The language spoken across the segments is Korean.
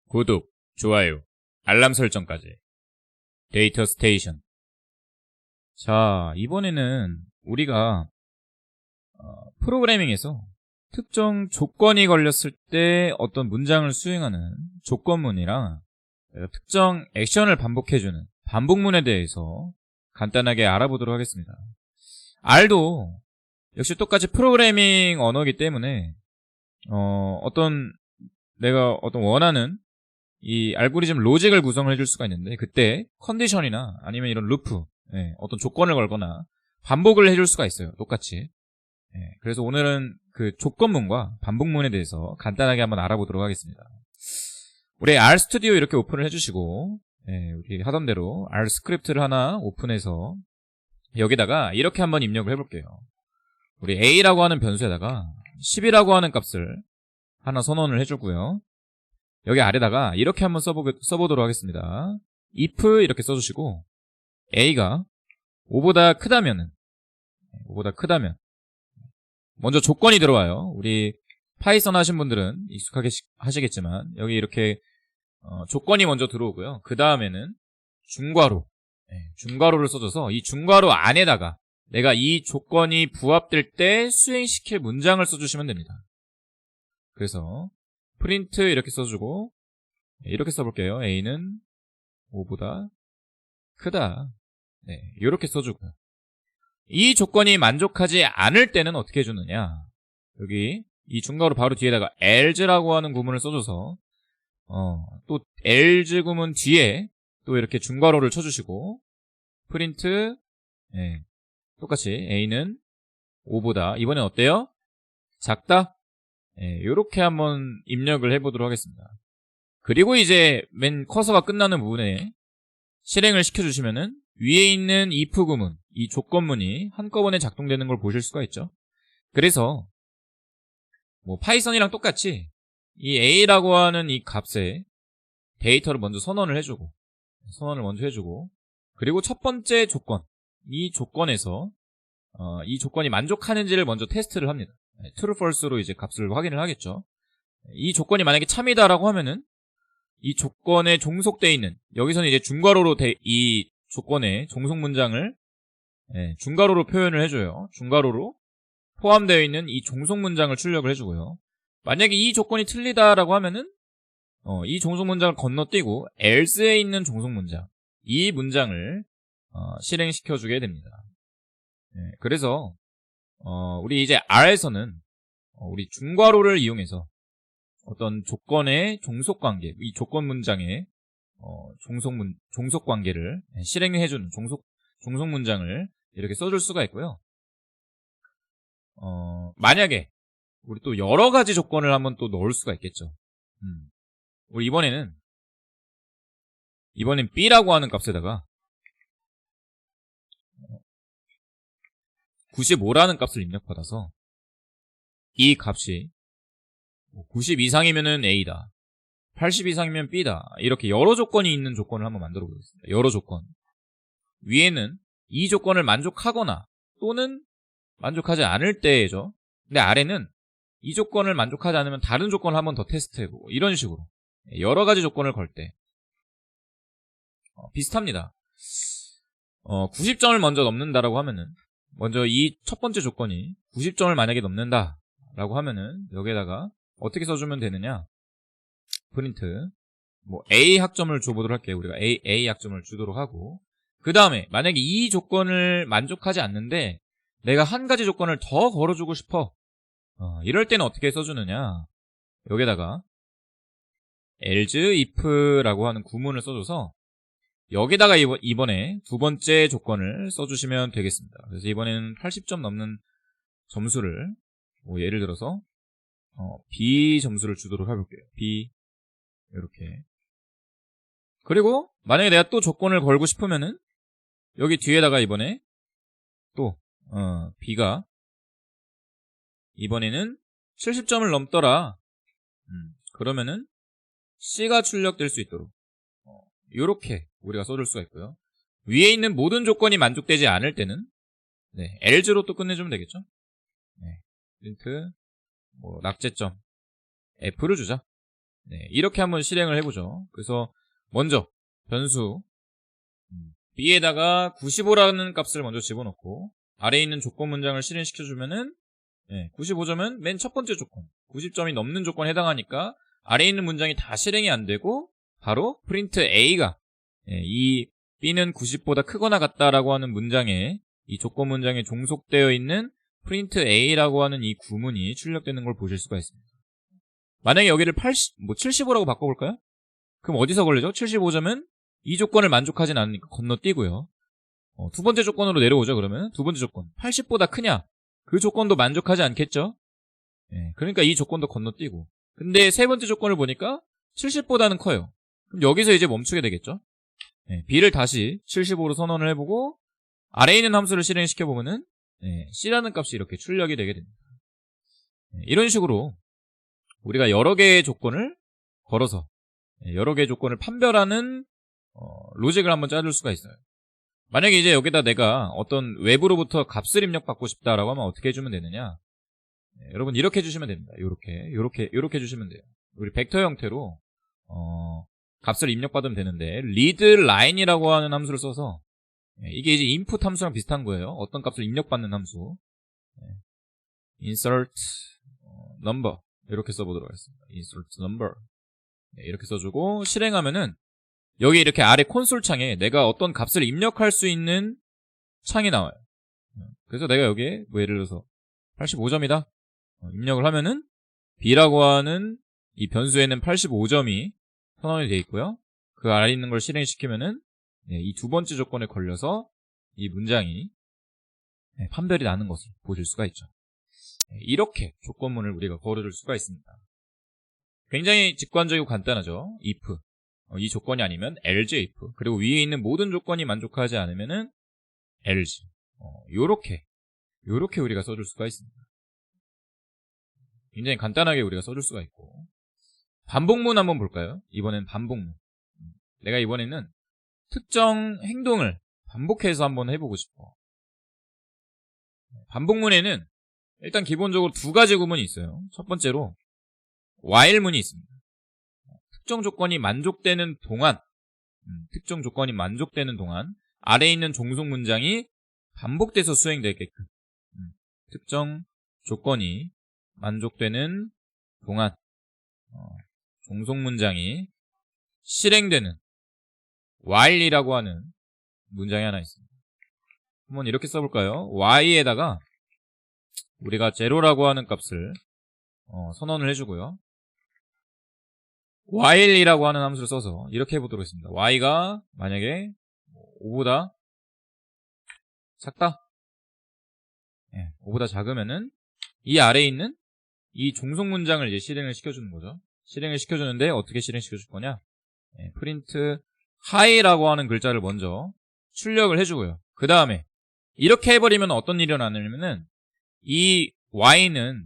구독, 좋아요, 알람 설정까지. 데이터 스테이션. 자, 이번에는 우리가 프로그래밍에서 특정 조건이 걸렸을 때 어떤 문장을 수행하는 조건문이랑 특정 액션을 반복해주는 반복문에 대해서 간단하게 알아보도록 하겠습니다. R도 역시 똑같이 프로그래밍 언어이기 때문에 내가 어떤 원하는 이 알고리즘 로직을 구성을 해줄 수가 있는데, 그때 컨디션이나 아니면 이런 루프, 어떤 조건을 걸거나 반복을 해줄 수가 있어요. 똑같이. 그래서 오늘은 그 조건문과 반복문에 대해서 간단하게 한번 알아보도록 하겠습니다. 우리 R 스튜디오 이렇게 오픈을 해주시고, 우리 하던 대로 R 스크립트를 하나 오픈해서 여기다가 이렇게 한번 입력을 해볼게요. 우리 A라고 하는 변수에다가 10이라고 하는 값을 하나 선언을 해주고요. 여기 아래다가 이렇게 한번 써보도록 하겠습니다. if 이렇게 써주시고, A가 5보다 크다면 먼저 조건이 들어와요. 우리 파이썬 하신 분들은 익숙하게 하시겠지만 여기 이렇게 조건이 먼저 들어오고요. 그 다음에는 중괄호를 써줘서 이 중괄호 안에다가 내가 이 조건이 부합될 때 수행시킬 문장을 써주시면 됩니다. 그래서 프린트 이렇게 써주고, 이렇게 써볼게요. A는 5보다 크다. 이렇게 써주고요. 이 조건이 만족하지 않을 때는 어떻게 해주느냐, 여기 이 중괄호 바로 뒤에다가 else라고 하는 구문을 써줘서 또 else 구문 뒤에 또 이렇게 중괄호를 쳐주시고, 프린트 똑같이 A는 5보다, 이번엔 어때요? 작다? 요렇게 한번 입력을 해보도록 하겠습니다. 그리고 이제 맨 커서가 끝나는 부분에 실행을 시켜주시면은 위에 있는 if 구문, 이 조건문이 한꺼번에 작동되는 걸 보실 수가 있죠. 그래서 파이썬이랑 똑같이 이 A라고 하는 이 값에 데이터를 먼저 선언을 해주고, 그리고 첫 번째 조건, 이 조건에서 이 조건이 만족하는지를 먼저 테스트를 합니다. true, false로 이제 값을 확인을 하겠죠. 이 조건이 만약에 참이다라고 하면은 이 조건에 종속되어 있는, 여기서는 이제 중괄호로 이 조건의 종속 문장을 중괄호로 표현을 해줘요. 중괄호로 포함되어 있는 이 종속 문장을 출력을 해주고요. 만약에 이 조건이 틀리다라고 하면은 이 종속 문장을 건너뛰고 else에 있는 종속 문장, 이 문장을 실행시켜주게 됩니다. 그래서 우리 이제 R에서는 우리 중괄호를 이용해서 어떤 조건의 종속관계, 이 조건 문장의 종속관계를 실행해주는 종속 문장을 이렇게 써줄 수가 있고요. 만약에 우리 또 여러 가지 조건을 한번 또 넣을 수가 있겠죠. 우리 이번엔 B라고 하는 값에다가 95라는 값을 입력받아서 이 값이 90 이상이면은 A다, 80 이상이면 B다, 이렇게 여러 조건이 있는 조건을 한번 만들어 보겠습니다. 여러 조건. 위에는 이 조건을 만족하거나 또는 만족하지 않을 때죠. 근데 아래는 이 조건을 만족하지 않으면 다른 조건을 한번 더 테스트해보고, 이런 식으로 여러 가지 조건을 걸 때 비슷합니다. 90점을 먼저 넘는다라고 하면은, 먼저 이 첫 번째 조건이 90점을 만약에 넘는다라고 하면은 여기에다가 어떻게 써주면 되느냐, 프린트 A 학점을 줘보도록 할게요. 우리가 A 학점을 주도록 하고, 그 다음에 만약에 이 조건을 만족하지 않는데 내가 한 가지 조건을 더 걸어주고 싶어, 이럴 때는 어떻게 써주느냐, 여기다가 else if라고 하는 구문을 써줘서 여기다가 이번에 두 번째 조건을 써주시면 되겠습니다. 그래서 이번에는 80점 넘는 점수를 예를 들어서 B 점수를 주도록 해볼게요. B 이렇게. 그리고 만약에 내가 또 조건을 걸고 싶으면은 여기 뒤에다가 이번에 또 B가 이번에는 70점을 넘더라, 그러면은 C가 출력될 수 있도록 이렇게 우리가 써줄 수가 있고요. 위에 있는 모든 조건이 만족되지 않을 때는 else로 또 끝내주면 되겠죠. 프린트 낙제점 F를 주자. 네, 이렇게 한번 실행을 해보죠. 그래서 먼저 변수 b에다가 95라는 값을 먼저 집어넣고 아래에 있는 조건 문장을 실행시켜주면은 95점은 맨 첫 번째 조건, 90점이 넘는 조건에 해당하니까 아래에 있는 문장이 다 실행이 안 되고 바로 프린트 A가 이 B는 90보다 크거나 같다라고 하는 문장에 이 조건 문장에 종속되어 있는 프린트 A라고 하는 이 구문이 출력되는 걸 보실 수가 있습니다. 만약에 여기를 75라고 바꿔볼까요? 그럼 어디서 걸리죠? 75점은 이 조건을 만족하진 않으니까 건너뛰고요. 두 번째 조건으로 내려오죠. 그러면 두 번째 조건 80보다 크냐? 그 조건도 만족하지 않겠죠? 그러니까 이 조건도 건너뛰고. 근데 세 번째 조건을 보니까 70보다는 커요. 그럼 여기서 이제 멈추게 되겠죠? B를 다시 75로 선언을 해보고 아래에 있는 함수를 실행시켜보면은 C라는 값이 이렇게 출력이 되게 됩니다. 이런 식으로 우리가 여러 개의 조건을 걸어서 여러 개의 조건을 판별하는 로직을 한번 짜줄 수가 있어요. 만약에 이제 여기다 내가 어떤 외부로부터 값을 입력받고 싶다라고 하면 어떻게 해주면 되느냐? 여러분 이렇게 해주시면 됩니다. 요렇게 해주시면 돼요. 우리 벡터 형태로 값을 입력받으면 되는데 readLine이라고 하는 함수를 써서 이게 이제 input 함수랑 비슷한 거예요. 어떤 값을 입력받는 함수. insert number 이렇게 써보도록 하겠습니다. insert number 이렇게 써주고 실행하면은 여기 이렇게 아래 콘솔 창에 내가 어떤 값을 입력할 수 있는 창이 나와요. 그래서 내가 여기에 뭐 예를 들어서 85점이다 입력을 하면은 B라고 하는 이 변수에는 85점이 선언이 되어 있고요. 그 아래 있는 걸 실행시키면은 이 두 번째 조건에 걸려서 이 문장이 판별이 나는 것을 보실 수가 있죠. 이렇게 조건문을 우리가 걸어줄 수가 있습니다. 굉장히 직관적이고 간단하죠. if 이 조건이 아니면 else if 그리고 위에 있는 모든 조건이 만족하지 않으면은 else 요렇게 우리가 써줄 수가 있습니다. 굉장히 간단하게 우리가 써줄 수가 있고 반복문 한번 볼까요? 이번엔 반복문. 내가 이번에는 특정 행동을 반복해서 한번 해보고 싶어. 반복문에는 일단 기본적으로 두 가지 구문이 있어요. 첫 번째로 while문이 있습니다. 특정 조건이 만족되는 동안 아래에 있는 종속 문장이 반복돼서 수행되게끔 특정 조건이 만족되는 동안 종속 문장이 실행되는 while이라고 하는 문장이 하나 있습니다. 한번 이렇게 써볼까요? y에다가 우리가 제로라고 하는 값을 선언을 해주고요. while이라고 하는 함수를 써서 이렇게 해보도록 하겠습니다. y가 만약에 5보다 작다? 5보다 작으면은 이 아래에 있는 이 종속 문장을 이제 실행을 시켜주는 거죠. 실행을 시켜주는데 어떻게 실행시켜줄 거냐? 프린트 high라고 하는 글자를 먼저 출력을 해주고요. 그 다음에 이렇게 해버리면 어떤 일이 일어나냐면은 이 y는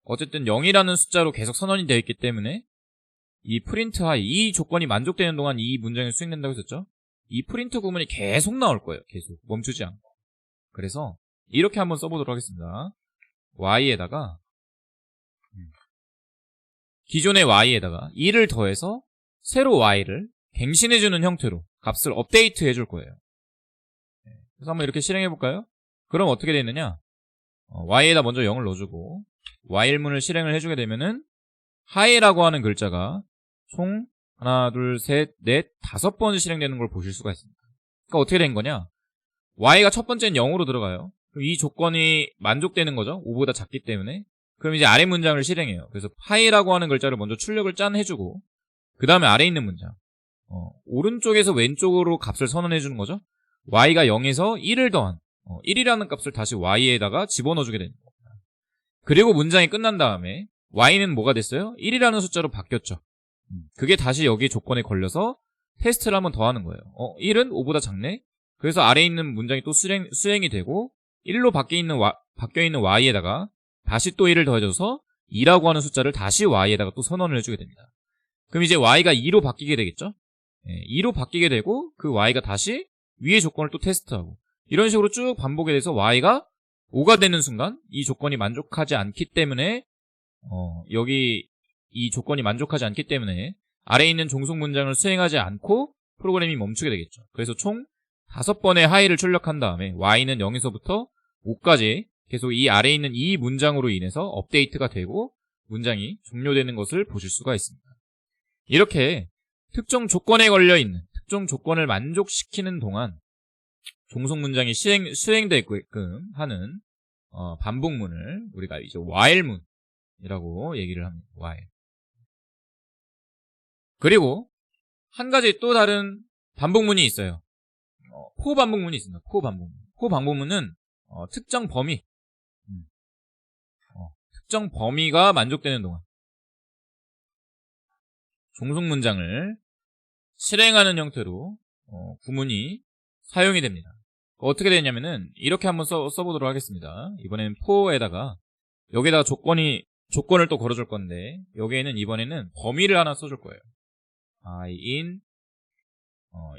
어쨌든 0이라는 숫자로 계속 선언이 되어 있기 때문에 이 프린트 하이 이 조건이 만족되는 동안 이 문장이 수행된다고 했었죠. 이 프린트 구문이 계속 나올 거예요. 계속 멈추지 않고. 그래서 이렇게 한번 써보도록 하겠습니다. y에다가 기존의 y에다가 2를 더해서 새로 y를 갱신해주는 형태로 값을 업데이트 해줄 거예요. 그래서 한번 이렇게 실행해볼까요? 그럼 어떻게 되느냐? y에다 먼저 0을 넣어주고 while문을 실행을 해주게 되면은 high라고 하는 글자가 총 하나, 둘, 셋, 넷, 5번 실행되는 걸 보실 수가 있습니다. 그러니까 어떻게 된 거냐? y가 첫 번째는 0으로 들어가요. 그럼 이 조건이 만족되는 거죠. 5보다 작기 때문에. 그럼 이제 아래 문장을 실행해요. 그래서 high라고 하는 글자를 먼저 출력을 짠 해주고 그 다음에 아래 있는 문장 오른쪽에서 왼쪽으로 값을 선언해 주는 거죠. y가 0에서 1을 더한 1이라는 값을 다시 y에다가 집어넣어주게 되는 겁니다. 그리고 문장이 끝난 다음에 y는 뭐가 됐어요? 1이라는 숫자로 바뀌었죠. 그게 다시 여기 조건에 걸려서 테스트를 한번 더 하는 거예요. 1은 5보다 작네? 그래서 아래에 있는 문장이 또 수행이 되고 1로 바뀌어있는 y에다가 다시 또 1을 더해줘서 2라고 하는 숫자를 다시 y에다가 또 선언을 해주게 됩니다. 그럼 이제 y가 2로 바뀌게 되겠죠? 2로 바뀌게 되고 그 y가 다시 위의 조건을 또 테스트하고 이런 식으로 쭉 반복이 돼서 y가 5가 되는 순간 이 조건이 만족하지 않기 때문에 여기 이 조건이 만족하지 않기 때문에 아래에 있는 종속 문장을 수행하지 않고 프로그램이 멈추게 되겠죠. 그래서 총 5번의 하이를 출력한 다음에 y는 0에서부터 5까지 계속 이 아래에 있는 이 문장으로 인해서 업데이트가 되고 문장이 종료되는 것을 보실 수가 있습니다. 이렇게 특정 조건에 걸려있는 특정 조건을 만족시키는 동안 종속 문장이 수행되게끔 하는 반복문을 우리가 이제 while문이라고 얘기를 합니다. while. 그리고 한 가지 또 다른 반복문이 있어요. for 반복문이 있습니다. for 반복문. for 반복문은 특정 범위, 특정 범위가 만족되는 동안 종속 문장을 실행하는 형태로 구문이 사용이 됩니다. 어떻게 되냐면은 이렇게 한번 써보도록 하겠습니다. 이번에는 for에다가 여기다가 조건을 또 걸어줄 건데 여기에는 이번에는 범위를 하나 써줄 거예요. I in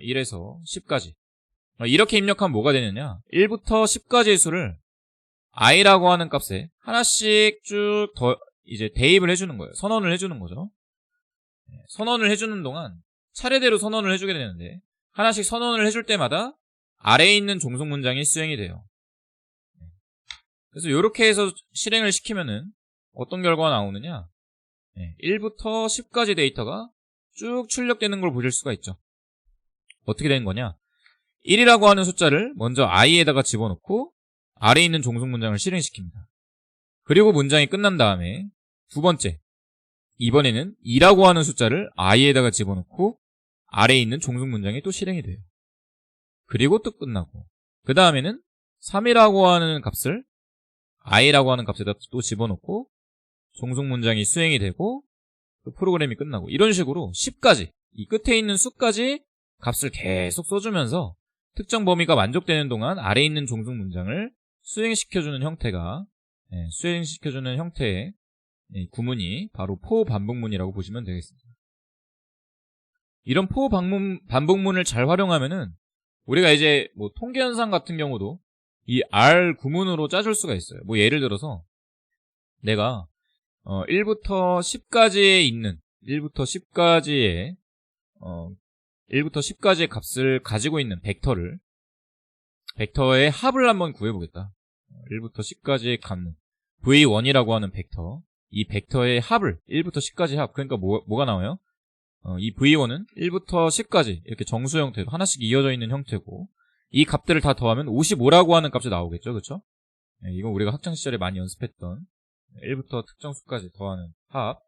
1에서 10까지. 이렇게 입력하면 뭐가 되느냐? 1부터 10까지의 수를 i라고 하는 값에 하나씩 쭉 이제 대입을 해주는 거예요. 선언을 해주는 거죠. 선언을 해주는 동안 차례대로 선언을 해주게 되는데 하나씩 선언을 해줄 때마다 아래에 있는 종속 문장이 수행이 돼요. 그래서 이렇게 해서 실행을 시키면은 어떤 결과가 나오느냐? 1부터 10까지 데이터가 쭉 출력되는 걸 보실 수가 있죠. 어떻게 되는 거냐? 1이라고 하는 숫자를 먼저 i에다가 집어넣고 아래에 있는 종속 문장을 실행시킵니다. 그리고 문장이 끝난 다음에 두 번째, 이번에는 2라고 하는 숫자를 i에다가 집어넣고 아래에 있는 종속 문장이 또 실행이 돼요. 그리고 또 끝나고 그 다음에는 3이라고 하는 값을 i라고 하는 값에다 또 집어넣고 종속 문장이 수행이 되고 또 프로그램이 끝나고 이런 식으로 10까지 이 끝에 있는 수까지 값을 계속 써주면서 특정 범위가 만족되는 동안 아래에 있는 종속 문장을 수행시켜주는 형태의 구문이 바로 for 반복문이라고 보시면 되겠습니다. 이런 for 반복문을 잘 활용하면은 우리가 이제 뭐 통계현상 같은 경우도 이 R 구문으로 짜줄 수가 있어요. 뭐 예를 들어서 내가 1부터 10까지의 값을 가지고 있는 벡터의 합을 한번 구해보겠다. 1부터 10까지의 값은 V1이라고 하는 벡터, 이 벡터의 합을 1부터 10까지 합, 그러니까 뭐가 나와요? 이 V1은 1부터 10까지 이렇게 정수 형태로 하나씩 이어져 있는 형태고 이 값들을 다 더하면 55라고 하는 값이 나오겠죠, 그렇죠? 이건 우리가 학창시절에 많이 연습했던 1부터 특정 수까지 더하는 합.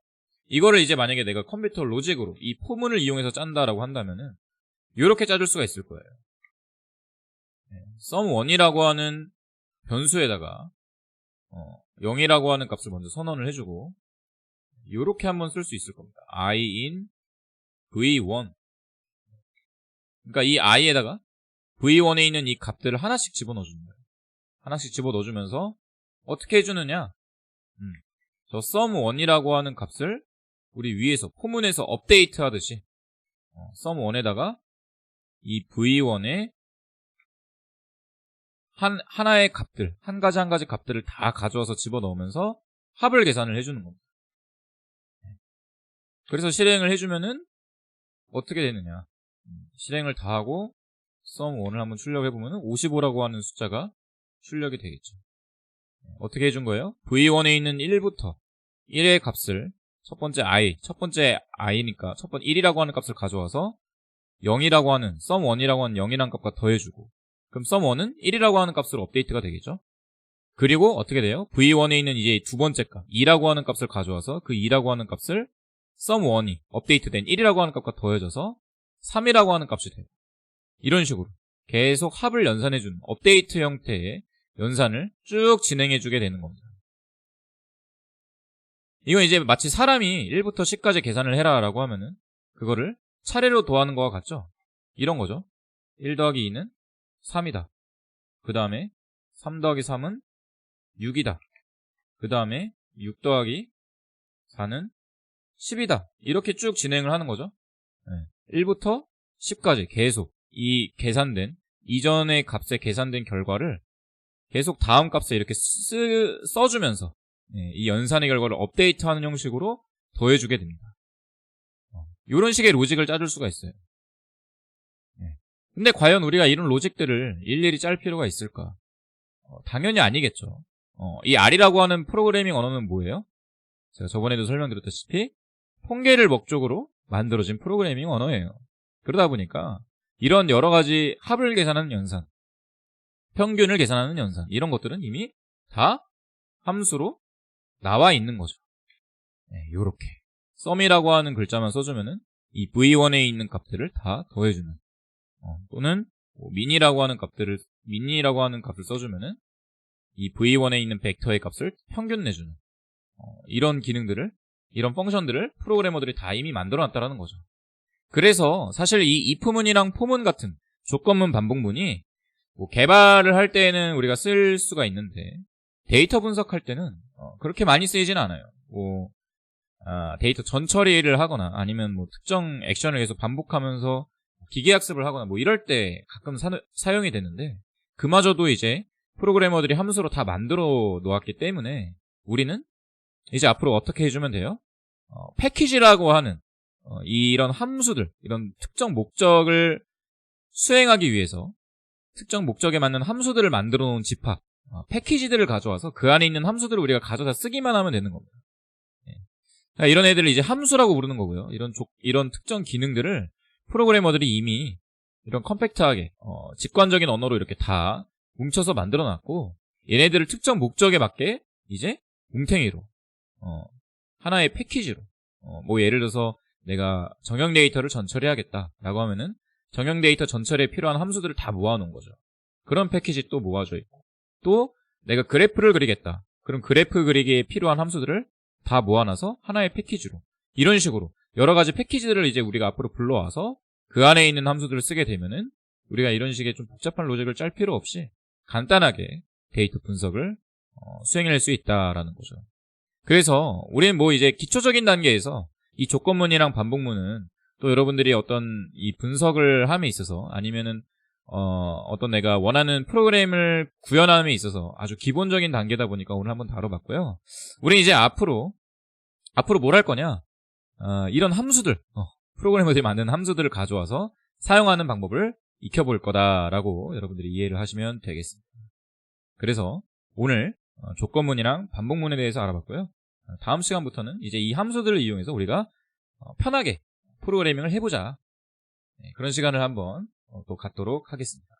이거를 이제 만약에 내가 컴퓨터 로직으로 이 포문을 이용해서 짠다라고 한다면은 이렇게 짜줄 수가 있을 거예요. sum1이라고 하는 변수에다가 0이라고 하는 값을 먼저 선언을 해주고 이렇게 한번 쓸 수 있을 겁니다. I in V1. 그러니까 이 i에다가 V1에 있는 이 값들을 하나씩 집어넣어주는 거예요. 하나씩 집어넣어주면서 어떻게 해주느냐? 저 sum1이라고 하는 값을 우리 위에서 포문에서 업데이트 하듯이 sum1에다가 이 V1에 하나의 값들, 한 가지 값들을 다 가져와서 집어넣으면서 합을 계산을 해주는 겁니다. 그래서 실행을 해주면은 어떻게 되느냐? 실행을 다 하고 sum1을 한번 출력해보면은 55라고 하는 숫자가 출력이 되겠죠. 어떻게 해준 거예요? V1에 있는 1부터 1의 값을 첫 번째 i니까 1이라고 하는 값을 가져와서 0이라고 하는 sum1이라고 하는 0이라는 값과 더해주고 그럼 sum1은 1이라고 하는 값으로 업데이트가 되겠죠. 그리고 어떻게 돼요? V1에 있는 이제 두 번째 값 2라고 하는 값을 가져와서 그 2라고 하는 값을 sum1이 업데이트된 1이라고 하는 값과 더해져서 3이라고 하는 값이 돼요. 이런 식으로 계속 합을 연산해주는 업데이트 형태의 연산을 쭉 진행해주게 되는 겁니다. 이건 이제 마치 사람이 1부터 10까지 계산을 해라 라고 하면은 그거를 차례로 더하는 거와 같죠? 이런 거죠. 1 더하기 2는 3이다. 그 다음에 3 더하기 3은 6이다. 그 다음에 6 더하기 4는 10이다. 이렇게 쭉 진행을 하는 거죠. 1부터 10까지 계속 이 계산된 이전의 값에 계산된 결과를 계속 다음 값에 이렇게 써주면서 이 연산의 결과를 업데이트하는 형식으로 더해주게 됩니다. 이런 식의 로직을 짜줄 수가 있어요. 근데 과연 우리가 이런 로직들을 일일이 짤 필요가 있을까? 당연히 아니겠죠. 이 R이라고 하는 프로그래밍 언어는 뭐예요? 제가 저번에도 설명드렸다시피 통계를 목적으로 만들어진 프로그래밍 언어예요. 그러다 보니까 이런 여러 가지 합을 계산하는 연산, 평균을 계산하는 연산, 이런 것들은 이미 다 함수로 나와 있는 거죠. 요렇게 sum이라고 하는 글자만 써주면은 이 v1에 있는 값들을 다 더해주는, 또는 min이라고 하는 값을 써주면은 이 v1에 있는 벡터의 값을 평균 내주는, 이런 기능들을, 이런 펑션들을 프로그래머들이 다 이미 만들어놨다라는 거죠. 그래서 사실 이 if문이랑 for문 같은 조건문 반복문이 개발을 할 때는 우리가 쓸 수가 있는데 데이터 분석할 때는 그렇게 많이 쓰이진 않아요. 데이터 전처리를 하거나 아니면 특정 액션을 계속 반복하면서 기계학습을 하거나 이럴 때 가끔 사용이 되는데, 그마저도 이제 프로그래머들이 함수로 다 만들어 놓았기 때문에 우리는 이제 앞으로 어떻게 해주면 돼요? 패키지라고 하는 이런 함수들, 이런 특정 목적을 수행하기 위해서 특정 목적에 맞는 함수들을 만들어 놓은 집합, 패키지들을 가져와서 그 안에 있는 함수들을 우리가 가져다 쓰기만 하면 되는 겁니다. 이런 애들을 이제 함수라고 부르는 거고요. 이런 특정 기능들을 프로그래머들이 이미 이런 컴팩트하게 직관적인 언어로 이렇게 다 뭉쳐서 만들어 놨고, 얘네들을 특정 목적에 맞게 이제 뭉탱이로 하나의 패키지로 예를 들어서 내가 정형 데이터를 전처리하겠다라고 하면은 정형 데이터 전처리에 필요한 함수들을 다 모아놓은 거죠. 그런 패키지 또 모아져 있고, 또 내가 그래프를 그리겠다. 그럼 그래프 그리기에 필요한 함수들을 다 모아놔서 하나의 패키지로, 이런 식으로 여러 가지 패키지들을 이제 우리가 앞으로 불러와서 그 안에 있는 함수들을 쓰게 되면은 우리가 이런 식의 좀 복잡한 로직을 짤 필요 없이 간단하게 데이터 분석을 수행할 수 있다라는 거죠. 그래서 우리는 이제 기초적인 단계에서 이 조건문이랑 반복문은 또 여러분들이 어떤 이 분석을 함에 있어서 아니면은 어떤 내가 원하는 프로그램을 구현함에 있어서 아주 기본적인 단계다 보니까 오늘 한번 다뤄봤고요. 우리 이제 앞으로 뭘 할 거냐? 이런 함수들, 프로그래머들이 만든 함수들을 가져와서 사용하는 방법을 익혀볼 거다라고 여러분들이 이해를 하시면 되겠습니다. 그래서 오늘 조건문이랑 반복문에 대해서 알아봤고요. 다음 시간부터는 이제 이 함수들을 이용해서 우리가 편하게 프로그래밍을 해보자, 그런 시간을 한번 또 갖도록 하겠습니다.